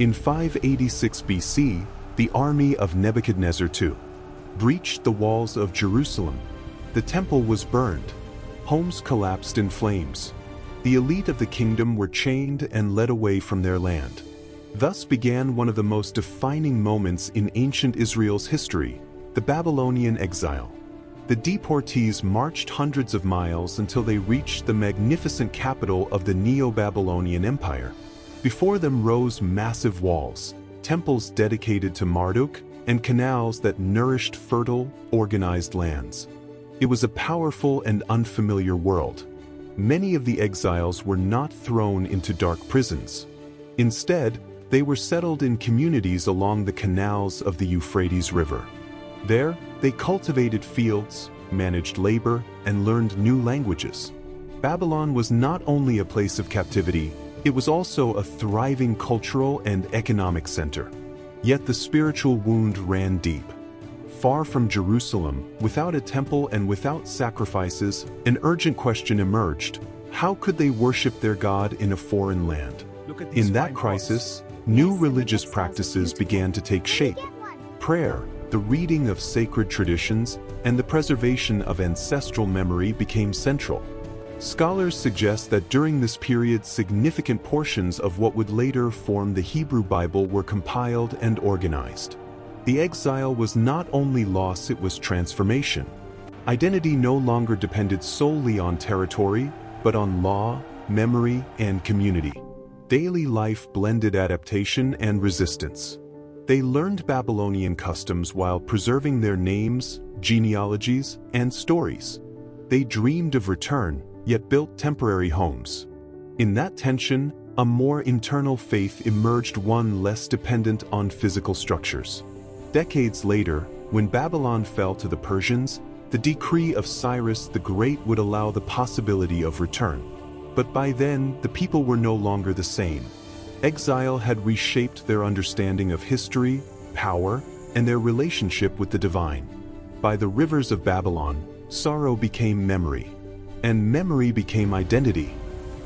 In 586 BC, the army of Nebuchadnezzar II breached the walls of Jerusalem. The temple was burned. Homes collapsed in flames. The elite of the kingdom were chained and led away from their land. Thus began one of the most defining moments in ancient Israel's history, the Babylonian exile. The deportees marched hundreds of miles until they reached the magnificent capital of the Neo-Babylonian Empire. Before them rose massive walls, temples dedicated to Marduk, and canals that nourished fertile, organized lands. It was a powerful and unfamiliar world. Many of the exiles were not thrown into dark prisons. Instead, they were settled in communities along the canals of the Euphrates River. There, they cultivated fields, managed labor, and learned new languages. Babylon was not only a place of captivity, it was also a thriving cultural and economic center. Yet the spiritual wound ran deep. Far from Jerusalem, without a temple and without sacrifices, an urgent question emerged: how could they worship their God in a foreign land? In that crisis, new religious practices began to take shape. Prayer, the reading of sacred traditions, and the preservation of ancestral memory became central. Scholars suggest that during this period significant portions of what would later form the Hebrew Bible were compiled and organized. The exile was not only loss, it was transformation. Identity no longer depended solely on territory, but on law, memory, and community. Daily life blended adaptation and resistance. They learned Babylonian customs while preserving their names, genealogies, and stories. They dreamed of return, yet built temporary homes. In that tension, a more internal faith emerged, one less dependent on physical structures. Decades later, when Babylon fell to the Persians, the decree of Cyrus the Great would allow the possibility of return. But by then, the people were no longer the same. Exile had reshaped their understanding of history, power, and their relationship with the divine. By the rivers of Babylon, sorrow became memory, and memory became identity.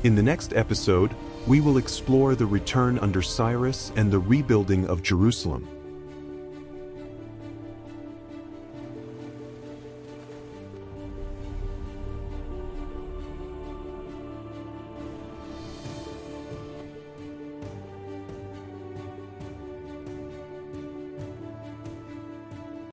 In the next episode, we will explore the return under Cyrus and the rebuilding of Jerusalem.